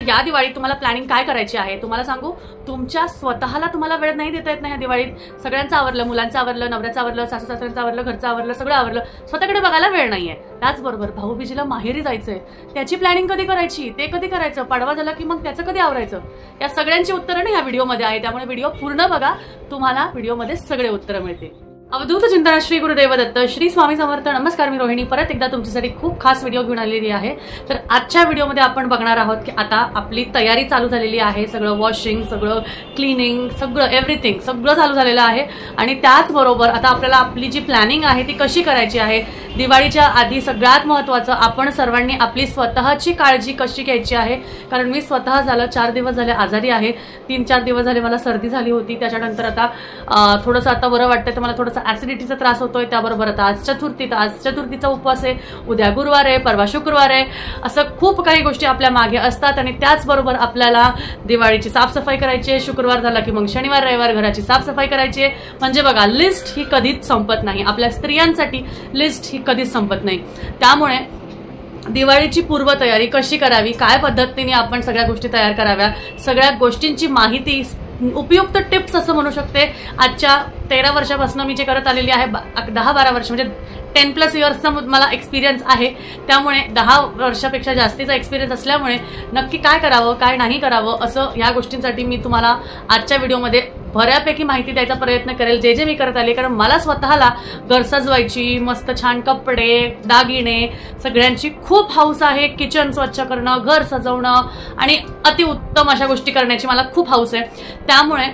या दिवाळीत तुम्हाला प्लॅनिंग काय करायची आहे तुम्हाला सांगू, तुमच्या स्वतःला तुम्हाला वेळ नाही देता येत नाही या दिवाळीत. सगळ्यांचं आवरलं, मुलांचं आवरलं, नवऱ्याचं आवरलं, सासू सासऱ्यांचं आवरलं, घरचं आवरलं, सगळं आवरलं, स्वतःकडे बघायला वेळ नाहीये. त्याचबरोबर भाऊबीजेला माहेरी जायचंय, त्याची प्लॅनिंग कधी करायची, ते कधी करायचं, पाडवा झाला की मग त्याचं कधी आवरायचं, या सगळ्यांची उत्तरं या व्हिडिओमध्ये आहे. त्यामुळे व्हिडिओ पूर्ण बघा, तुम्हाला व्हिडिओमध्ये सगळे उत्तरं मिळतील. अवधूत चिंतन श्री गुरुदेव दत्त, श्री स्वामी समर्थ. नमस्कार, मी रोहिणी परत एकदा तुमच्यासाठी खूप खास व्हिडिओ घेऊन आलेली आहे. तर आजच्या व्हिडिओमध्ये आपण बघणार आहोत की आता आपली तयारी चालू झालेली आहे, सगळं वॉशिंग, सगळं क्लिनिंग, सगळं एव्हरीथिंग सगळं चालू झालेलं आहे. आणि त्याचबरोबर आता आपल्याला आपली जी प्लॅनिंग आहे ती कशी करायची आहे. दिवाळीच्या आधी सगळ्यात महत्त्वाचं आपण सर्वांनी आपली स्वतःची काळजी कशी घ्यायची आहे. कारण मी स्वतः झालं 4 दिवस झाले आजारी आहे, 3-4 दिवस झाले मला सर्दी झाली होती. त्याच्यानंतर आता थोडंसं आता बरं वाटतंय, तर मला थोडंसं ऍसिडिटीचा त्रास होतोय. त्याबरोबर आता आज चतुर्थीचा उपवास आहे, उद्या गुरुवार आहे, परवा शुक्रवार आहे. असं खूप काही गोष्टी आपल्या मागे असतात. आणि त्याचबरोबर आपल्याला दिवाळीची साफसफाई करायची आहे. शुक्रवार झाला की मग शनिवार रविवार घराची साफसफाई करायची आहे. म्हणजे बघा, लिस्ट ही कधीच संपत नाही. आपल्या स्त्रियांसाठी लिस्ट ही कधीच संपत नाही. त्यामुळे दिवाळीची पूर्वतयारी कशी करावी, काय पद्धतीने आपण सगळ्या गोष्टी तयार कराव्या, सगळ्या गोष्टींची माहिती, उपयुक्त टिप्स असं म्हणू शकते. आजच्या 13 वर्षापासून मी जे करत आलेली आहे, 10-12 वर्ष म्हणजे 10+ इयर्सचा मला एक्सपिरियन्स आहे. त्यामुळे 10 वर्षापेक्षा जास्तीचा एक्सपिरियन्स असल्यामुळे नक्की काय करावं काय नाही करावं असं ह्या गोष्टींसाठी मी तुम्हाला आजच्या व्हिडिओमध्ये बऱ्यापैकी माहिती द्यायचा प्रयत्न करेल, जे मी करत आले. कारण मला स्वतःला घर सजवायची, मस्त छान कपडे, दागिने, सगळ्यांची खूप हौस आहे. किचन स्वच्छ करणं, घर सजवणं आणि अतिउत्तम अशा गोष्टी करण्याची मला खूप हौस आहे. त्यामुळे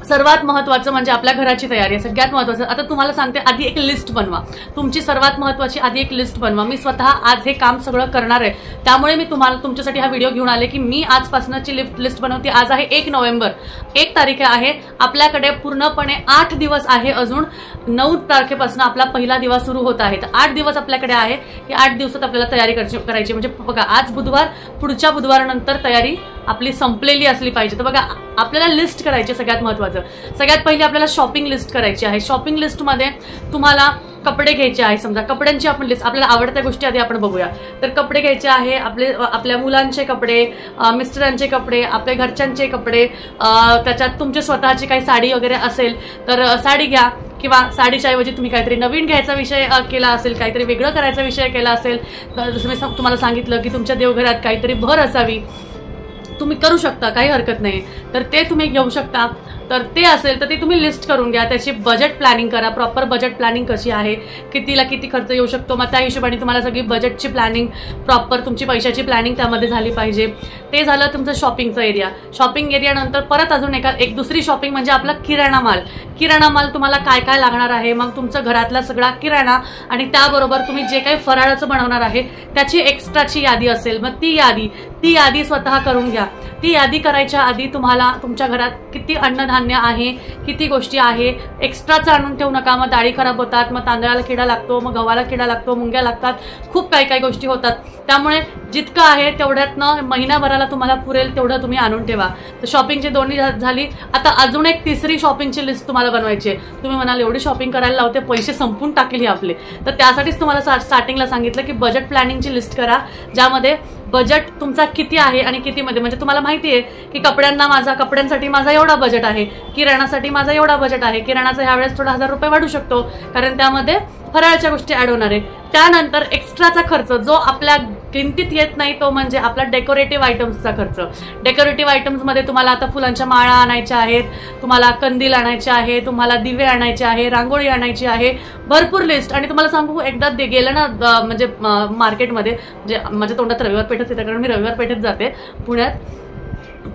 सर्वात महत्त्वाचं म्हणजे आपल्या घराची तयारी आहे, सगळ्यात महत्त्वाचं. आता तुम्हाला सांगते, आधी एक लिस्ट बनवा. तुमची सर्वात महत्त्वाची आधी एक लिस्ट बनवा. मी स्वतः आज हे काम सगळं करणार आहे, त्यामुळे मी तुमच्यासाठी हा व्हिडिओ घेऊन आले की मी आजपासूनची लिस्ट बनवते. आज आहे 1 नोव्हेंबर, 1 तारीख आहे. आपल्याकडे पूर्णपणे 8 दिवस आहे. अजून 9 तारखेपासून आपला पहिला दिवस सुरू होत आहे. तर 8 दिवस आपल्याकडे आहे. की 8 दिवसात आपल्याला तयारी करायची. म्हणजे बघा, आज बुधवार, पुढच्या बुधवारानंतर तयारी आपली संपलेली असली पाहिजे. तर बघा, आपल्याला लिस्ट करायची. सगळ्यात महत्त्वाचं, सगळ्यात पहिली आपल्याला शॉपिंग लिस्ट करायची आहे. शॉपिंग लिस्टमध्ये तुम्हाला कपडे घ्यायचे आहे. समजा कपड्यांची आपण लिस्ट, आपल्याला आवडत्या गोष्टी आधी आपण बघूया. तर कपडे घ्यायचे आहे, आपल्या मुलांचे कपडे, मिस्टरांचे कपडे, आपल्या घरच्यांचे कपडे, त्याच्यात तुमची स्वतःची काही साडी वगैरे असेल तर साडी घ्या. किंवा साडीच्या ऐवजी तुम्ही काहीतरी नवीन घ्यायचा विषय केला असेल, काहीतरी वेगळं करायचा विषय केला असेल, तर जसं मी तुम्हाला सांगितलं की तुमच्या देवघरात काहीतरी भर असावी, तुम्ही करू शकता, काही हरकत नाही. तर ते तुम्ही घेऊ शकता. तर ते असेल तर ते तुम्ही लिस्ट करून घ्या. त्याची बजेट प्लॅनिंग करा. प्रॉपर बजेट प्लॅनिंग कशी आहे, कितीला किती खर्च येऊ शकतो, मग त्या हिशोबाने तुम्हाला सगळी बजेटची प्लॅनिंग, प्रॉपर तुमची पैशाची प्लॅनिंग त्यामध्ये झाली पाहिजे. ते झालं तुमचं शॉपिंगचा एरिया. शॉपिंग एरियानंतर परत अजून एक दुसरी शॉपिंग म्हणजे आपला किराणा माल. किराणा माल तुम्हाला काय काय लागणार आहे, मग तुमचं घरातला सगळा किराणा आणि त्याबरोबर तुम्ही जे काही फराळाचं बनवणार आहे त्याची एक्स्ट्राची यादी असेल, मग ती यादी स्वतः करून घ्या. ती यादी करायच्या आधी तुम्हाला तुमच्या घरात किती अन्नधान्य आहे, किती गोष्टी आहे, एक्स्ट्राचं आणून ठेवू नका. मग डाळी खराब होतात, मग तांदळाला किडा लागतो, मग गव्हाला किडा लागतो, मुंग्या लागतात, खूप काही गोष्टी होतात. त्यामुळे जितकं आहे तेवढ्यातनं महिनाभराला तुम्हाला पुरेल तेवढं तुम्ही आणून ठेवा. तर शॉपिंगची दोन्ही झाली. आता अजून एक तिसरी शॉपिंगची लिस्ट तुम्हाला बनवायची आहे. तुम्ही म्हणाल एवढी शॉपिंग करायला लावते, पैसे संपून टाकेल हे आपले. तर त्यासाठीच तुम्हाला स्टार्टिंगला सांगितलं की बजेट प्लॅनिंगची लिस्ट करा, ज्यामध्ये बजेट तुमचा किती आहे आणि कितीमध्ये. म्हणजे तुम्हाला माहिती आहे की कपड्यांसाठी माझा एवढा बजेट आहे, किराणासाठी माझा एवढा बजेट आहे. किराणाचा ह्यावेळेस थोडा 1000 रुपये वाढू शकतो, कारण त्यामध्ये फराळाच्या गोष्टी ऍड होणार आहे. त्यानंतर एक्स्ट्राचा खर्च जो आपल्या किमतीत येत नाही तो म्हणजे आपला डेकोरेटिव्ह आयटम्सचा खर्च. डेकोरेटिव्ह आयटम्समध्ये तुम्हाला आता फुलांच्या माळा आणायच्या आहेत, तुम्हाला कंदील आणायचे आहे, तुम्हाला दिवे आणायचे आहे, रांगोळी आणायची आहे, भरपूर लिस्ट. आणि तुम्हाला सांगू, एकदा गेलं ना म्हणजे मार्केटमध्ये, म्हणजे माझ्या तोंडात रविवार पेठच येतं कारण मी रविवार पेठेत जाते पुण्यात.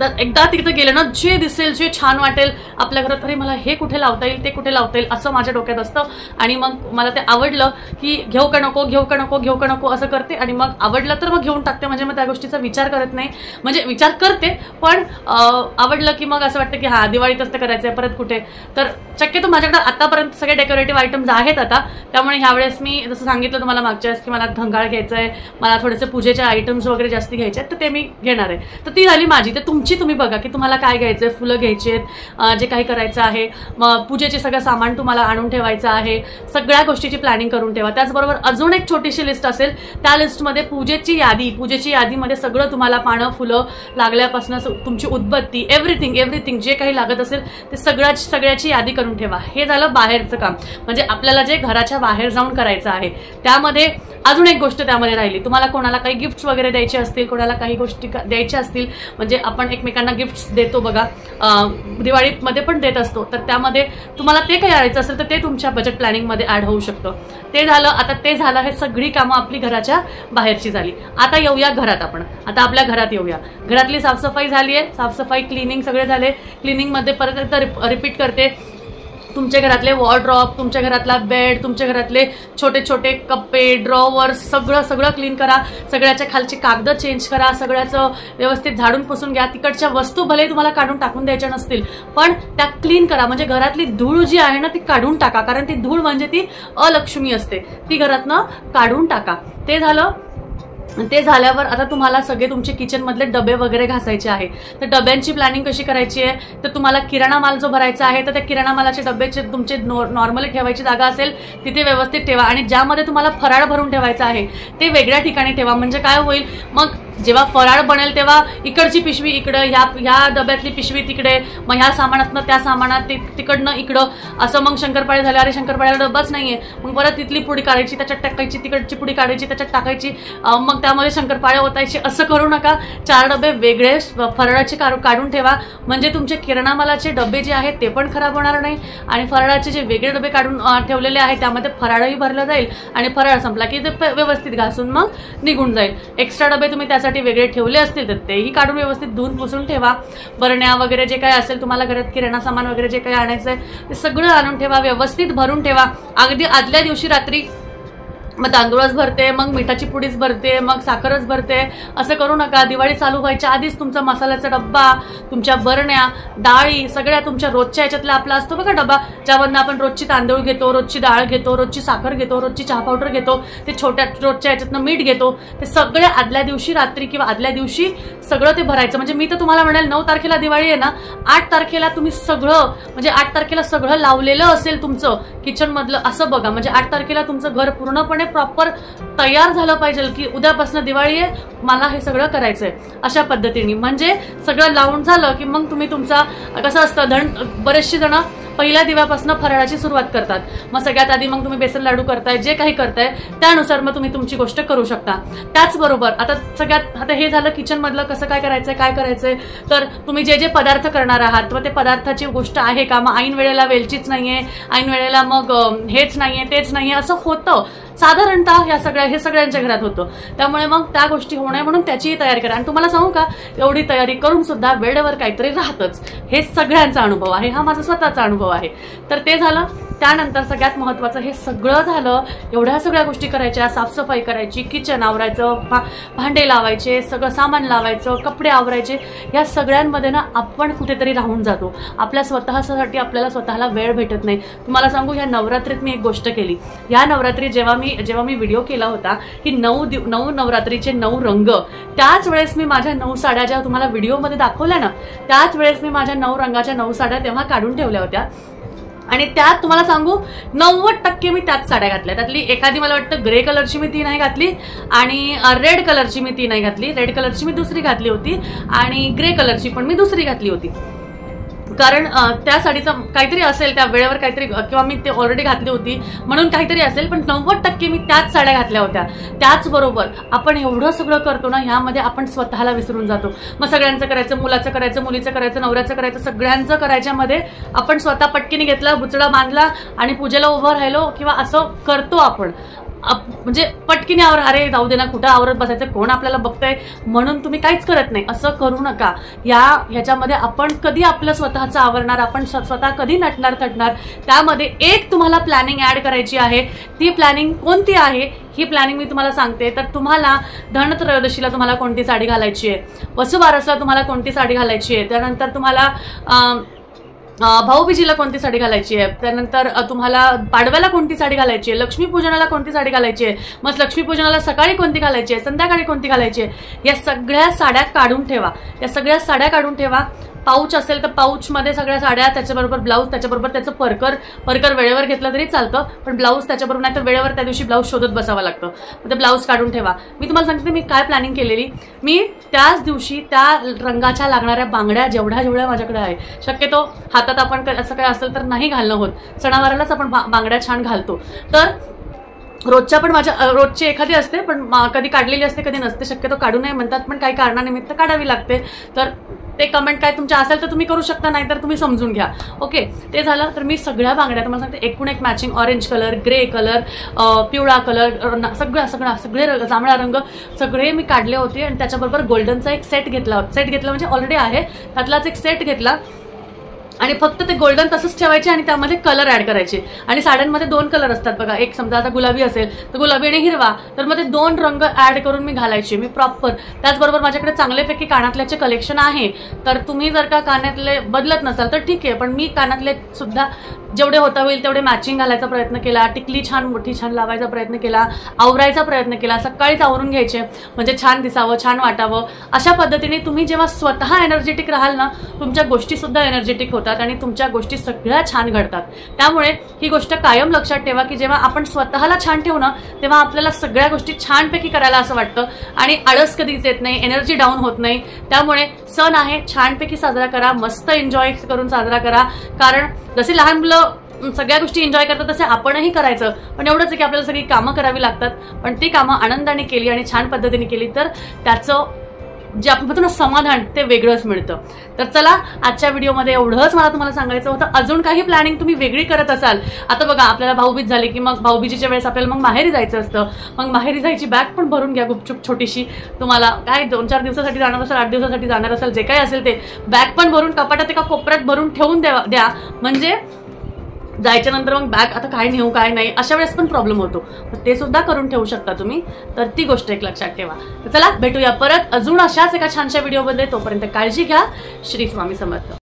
तर एकदा तिथे गेलं ना, जे दिसेल, जे छान वाटेल आपल्या घरात, अरे मला हे कुठे लावता येईल, ते कुठे लावता येईल असं माझ्या डोक्यात असतं. आणि मग मला ते आवडलं की घेऊ का नको असं करते. आणि मग आवडलं तर मग घेऊन टाकते. म्हणजे मग त्या गोष्टीचा विचार करत नाही, म्हणजे विचार करते पण आवडलं की मग असं वाटतं की हा दिवाळीतच ते करायचंय, परत कुठे. तर शक्यतो माझ्याकडे आतापर्यंत सगळे डेकोरेटिव्ह आयटम्स आहेत आता. त्यामुळे ह्यावेळेस मी जसं सांगितलं तुम्हाला मागच्या वेळेस की मला घंगाळ घ्यायचंय, मला थोडेसे पूजेचे आयटम्स वगैरे जास्ती घ्यायचे आहेत, तर ते मी घेणार आहे. तर ती झाली माझी. तर तुम्ही बघा की तुम्हाला काय घ्यायचंय, फुलं घ्यायची आहेत, जे काही करायचं आहे, मग पूजेचे सगळं सामान तुम्हाला आणून ठेवायचं आहे, सगळ्या गोष्टीची प्लॅनिंग करून ठेवा. त्याचबरोबर अजून एक छोटीशी लिस्ट असेल, त्या लिस्टमध्ये पूजेची यादीमध्ये सगळं तुम्हाला पानं फुलं लागल्यापासून तुमची उदबत्ती एव्हरीथिंग जे काही लागत असेल ते सगळ्याची यादी करून ठेवा. हे झालं बाहेरचं काम, म्हणजे आपल्याला जे घराच्या बाहेर जाऊन करायचं आहे. त्यामध्ये अजून एक गोष्ट त्यामध्ये राहिली, तुम्हाला कोणाला काही गिफ्ट्स वगैरे द्यायचे असतील, कोणाला काही गोष्टी द्यायच्या असतील, म्हणजे आपण एकमेकांना गिफ्ट्स देतो बघा, दिवाळीमध्ये पण देत असतो, तर त्यामध्ये तुम्हाला ते काही आणायचं असेल तर ते तुमच्या बजेट प्लॅनिंगमध्ये ऍड होऊ शकतं. ते झालं. आता ते झालं, हे सगळी कामं आपली घराच्या बाहेरची झाली. आता येऊया घरात. आता आपल्या घरात येऊया. घरातली साफसफाई झाली आहे, साफसफाई क्लिनिंग सगळे झाले. क्लिनिंगमध्ये परत एकदा रिपीट करते, तुमच्या घरातले वॉर्डरोब, तुमच्या घरातला बेड, तुमच्या घरातले छोटे छोटे कप्पे, ड्रॉवर्स सगळं क्लीन करा. सगळ्याच्या खालची कागद चेंज करा. सगळ्याचं व्यवस्थित झाडून पुसून घ्या. तिकडच्या वस्तू भले तुम्हाला काढून टाकून द्यायच्या नसतील, पण त्या क्लीन करा. म्हणजे घरातली धूळ जी आहे ना ती काढून टाका, कारण ती धूळ म्हणजे ती अलक्ष्मी असते, ती घरातनं काढून टाका. ते झालं. ते झाल्यावर आता तुम्हाला सगळे तुमचे किचन मधले डबे वगैरे घासायचे आहे. तर डब्यांची प्लॅनिंग कशी करायची आहे, तर तुम्हाला किराणा माल जो भरायचा आहे तर त्या किराणा मालाचे डब्याचे तुमचे नॉर्मली ठेवायची जागा असेल तिथे व्यवस्थित ठेवा. आणि ज्यामध्ये तुम्हाला फराळ भरून ठेवायचा आहे ते वेगळ्या ठिकाणी ठेवा. म्हणजे काय होईल, मग जेव्हा फराळ बनेल तेव्हा इकडची पिशवी इकडं, ह्या डब्यातली पिशवी तिकडे, मग ह्या सामानातनं त्या सामानात, तिकडनं इकडं, असं. मग शंकरपाळे झाले, अरे शंकरपाळ्याला डब्बाच नाहीये, मग परत तिथली पुडी काढायची त्याच्यात टाकायची, तिकडची पुडी काढायची त्याच्यात टाकायची, मग त्यामध्ये शंकरपाळे ओतायचे. असं करू नका. 4 डबे वेगळे फराळाचे काढून ठेवा, म्हणजे तुमचे किराणा मालाचे डबे जे आहेत ते पण खराब होणार नाही, आणि फराळाचे जे वेगळे डबे काढून ठेवलेले आहेत त्यामध्ये फराळही भरला जाईल, आणि फराळ संपला की ते व्यवस्थित घासून मग निघून जाईल. एक्स्ट्रा डबे तुम्ही त्यासाठी वेगळे ठेवले असतील तर तेही काढून व्यवस्थित धुवून पुसून ठेवा. बरण्या वगैरे जे काही असेल, तुम्हाला घरात किराणा सामान वगैरे जे काही आणायचंय ते सगळं आणून ठेवा, व्यवस्थित भरून ठेवा. अगदी आदल्या दिवशी रात्री मग तांदूळच भरते, मग मिठाची पुडीच भरते, मग साखरच भरते, असं करू नका. दिवाळी चालू व्हायच्या आधीच तुमचा मसाल्याचा डब्बा, तुमच्या बरण्या, डाळी सगळ्या तुमच्या रोजच्या याच्यातला आपला असतो बघा डबा, ज्यामधनं आपण रोजची तांदूळ घेतो, रोजची डाळ घेतो, रोजची साखर घेतो, रोजची चहा पावडर घेतो, ते छोट्या रोजच्या याच्यातनं मीठ घेतो, ते सगळे आदल्या दिवशी रात्री किंवा आदल्या दिवशी सगळं ते भरायचं. म्हणजे मी तर तुम्हाला म्हणाल 9 तारखेला दिवाळी आहे ना, 8 तारखेला तुम्ही सगळं, म्हणजे 8 तारखेला सगळं लावलेलं असेल तुमचं किचन मधलं, असं बघा. म्हणजे 8 तारखेला तुमचं घर पूर्णपणे प्रॉपर तयार झालं पाहिजे की उद्यापासून दिवाळी आहे, मला हे सगळं करायचंय, अशा पद्धतीने. म्हणजे सगळं लावून झालं की मग तुम्ही तुमचा, कसं असतं, बरेचसे जण पहिल्या दिव्यापासून फराळाची सुरुवात करतात. मग सगळ्यात आधी मग तुम्ही बेसन लाडू करताय, जे काही करताय त्यानुसार मग तुम्ही तुमची गोष्ट करू शकता. त्याचबरोबर आता हे झालं किचन मधलं कसं काय करायचंय. तर तुम्ही जे पदार्थ करणार आहात व ते पदार्थाची गोष्ट आहे का, मग ऐन वेळेला वेलचीच नाहीये, ऐन वेळेला मग हेच नाहीये तेच नाहीये, असं होतं साधारणतः. हे सगळ्यांच्या घरात होतं. त्यामुळे मग त्या गोष्टी होऊ नये म्हणून त्याचीही तयारी करा. आणि तुम्हाला सांगू का, एवढी तयारी करून सुद्धा वेळेवर काहीतरी राहतच. हे सगळ्यांचा अनुभव आहे, हा माझा स्वतःचा अनुभव आहे. तर ते झालं. त्यानंतर सगळ्यात महत्वाचं हे सगळं झालं. एवढ्या सगळ्या गोष्टी करायच्या, साफसफाई करायची, किचन आवरायचं, भांडे लावायचे, सगळं सामान लावायचं, कपडे आवरायचे. या सगळ्यांमध्ये ना आपण कुठेतरी राहून जातो. आपल्या स्वतःसाठी आपल्याला स्वतःला वेळ भेटत नाही. तुम्हाला सांगू, ह्या नवरात्रीत मी एक गोष्ट केली. या नवरात्रीत जेव्हा मी व्हिडिओ केला होता की 9 नवरात्रीचे 9 रंग, त्याच वेळेस मी माझ्या 9 साड्या ज्या तुम्हाला व्हिडिओमध्ये दाखवल्या ना, त्याच वेळेस मी माझ्या 9 रंगाच्या 9 साड्या तेव्हा काढून ठेवल्या होत्या. आणि त्यात तुम्हाला सांगू 90% मी त्याच साड्या घातल्या. त्यातली एखादी मला वाटतं ग्रे कलरची मी ती नाही घातली, आणि रेड कलरची मी ती नाही घातली. रेड कलरची मी दुसरी घातली होती, आणि ग्रे कलरची पण मी दुसरी घातली होती. कारण त्या साडीचं काहीतरी असेल, त्या वेळेवर काहीतरी, किंवा मी ते ऑलरेडी घातली होती म्हणून काहीतरी असेल, पण 90% मी त्याच साड्या घातल्या होत्या. त्याचबरोबर आपण एवढं सगळं करतो ना, ह्यामध्ये आपण स्वतःला विसरून जातो. मग सगळ्यांचं करायचं, मुलाचं करायचं, मुलीचं करायचं, नवऱ्याचं करायचं, सगळ्यांचं करायच्यामध्ये आपण स्वतः पटकीने घेतला, बुचडा बांधला आणि पूजेला उभं राहिलो, किंवा असं करतो आपण. म्हणजे पटकीने अरे जाऊ दे ना, कुठं आवरत बसायचं, कोण आपल्याला बघतंय म्हणून तुम्ही काहीच करत नाही. असं करू नका. ह्याच्यामध्ये आपण कधी आपलं स्वतःचं आवरणार, आपण स्वतः कधी नटणार थटणार. त्यामध्ये एक तुम्हाला प्लॅनिंग ऍड करायची आहे. ती प्लॅनिंग कोणती आहे ही प्लॅनिंग मी तुम्हाला सांगते. तर तुम्हाला धनत्रयोदशीला तुम्हाला कोणती साडी घालायची आहे, वसुबारसला तुम्हाला कोणती साडी घालायची आहे, त्यानंतर तुम्हाला भाऊबीजीला कोणती साडी घालायची आहे, त्यानंतर तुम्हाला पाडव्याला कोणती साडी घालायची आहे, लक्ष्मीपूजनाला कोणती साडी घालायची आहे, मग लक्ष्मीपूजनाला सकाळी कोणती घालायची आहे, संध्याकाळी कोणती घालायची आहे, या सगळ्या साड्या काढून ठेवा. या सगळ्या साड्या काढून ठेवा. पाऊच असेल तर पाऊचमध्ये सगळ्या साड्या, त्याच्याबरोबर ब्लाऊज, त्याच्याबरोबर त्याचं परकर वेळेवर घेतलं तरी चालतं, पण ब्लाऊज त्याच्याबरोबर नाही तर वेळेवर त्या दिवशी ब्लाऊज शोधत बसावं लागतं. मग ते ब्लाऊज काढून ठेवा. मी तुम्हाला सांगते मी काय प्लॅनिंग केलेली. मी त्याच दिवशी त्या रंगाच्या लागणाऱ्या बांगड्या जेवढ्या माझ्याकडे आहे, शक्यतो हातात आपण असं काय असेल तर नाही घालणं होत, सणावारालाच आपण बांगड्या छान घालतो. तर रोजच्या पण रोजची एखादी असते, पण कधी काढलेली असते कधी नसते, शक्यतो काढू नये म्हणतात, पण काही कारणानिमित्त काढावी लागते. तर ते कमेंट काय तुमच्या असेल तर तुम्ही करू शकता, नाहीतर तुम्ही समजून घ्या. ओके, ते झालं. तर मी सगळ्या बांगड्या तुम्हाला सांगते एकूण एक matching orange colour, grey colour, पिवळा कलर, सगळे जांभळा रंग सगळे मी काढले होते. आणि त्याच्याबरोबर गोल्डनचा एक सेट घेतला म्हणजे ऑलरेडी आहे, त्यातलाच एक सेट घेतला. आणि फक्त ते गोल्डन तसंच ठेवायचे आणि त्यामध्ये कलर ऍड करायचे. आणि साड्यांमध्ये 2 कलर असतात बघा, एक समजा आता गुलाबी असेल तर गुलाबी आणि हिरवा, तर मग ते 2 रंग ऍड करून मी घालायचे मी प्रॉपर. त्याचबरोबर माझ्याकडे चांगल्यापैकी कानातल्याचे कलेक्शन आहे. तर तुम्ही जर का कानातले बदलत नसाल तर ठीक आहे, पण मी कानातले सुद्धा जेवढे होता होईल तेवढे मॅचिंग घालायचा प्रयत्न केला. टिकली छान मोठी छान लावायचा प्रयत्न केला, आवरायचा प्रयत्न केला. सकाळीच आवरून घ्यायचे म्हणजे छान दिसावं, छान वाटावं. अशा पद्धतीने तुम्ही जेव्हा स्वतः एनर्जेटिक राहाल ना, तुमच्या गोष्टी सुद्धा एनर्जेटिक होतात आणि तुमच्या गोष्टी सगळ्या छान घडतात. त्यामुळे ही गोष्ट कायम लक्षात ठेवा की जेव्हा आपण स्वतःला छान ठेवू ना, तेव्हा आपल्याला सगळ्या गोष्टी छानपैकी करायला असं वाटतं आणि आळस कधीच येत नाही, एनर्जी डाऊन होत नाही. त्यामुळे सण आहे छानपैकी साजरा करा, मस्त एन्जॉय करून साजरा करा. कारण जसे लहान मुलं सगळ्या गोष्टी एन्जॉय करतात तसे आपणही करायचं, पण एवढंच आहे की आपल्याला सगळी कामं करावी लागतात. पण ती कामं आनंदाने केली आणि छान पद्धतीने केली तर त्याचं जे आपण म्हणतो ना समाधान, ते वेगळंच मिळतं. तर चला, आजच्या व्हिडिओमध्ये एवढंच मला तुम्हाला सांगायचं होतं. अजून काही प्लॅनिंग तुम्ही वेगळी करत असाल, आता बघा आपल्याला भाऊबीज झाली की मग भाऊबीजीच्या वेळेस आपल्याला मग माहेरी जायचं असतं. मग माहेरी जायची बॅग पण भरून घ्या गुपचूप छोटीशी. तुम्हाला काय 2-4 दिवसासाठी जाणार असेल, 8 दिवसासाठी जाणार असेल, जे काही असेल ते बॅग पण भरून कपाटात एका कोपऱ्यात भरून ठेवून द्या. म्हणजे जायच्या नंतर मग बॅग आता काय नेऊ काय नाही अशा वेळेस पण प्रॉब्लेम होतो, ते सुद्धा करून ठेवू शकता तुम्ही. तर ती गोष्ट एक लक्षात ठेवा. तर चला, भेटूया परत अजून अशाच एका छानशा व्हिडिओमध्ये. तोपर्यंत काळजी घ्या. श्री स्वामी समर्थ.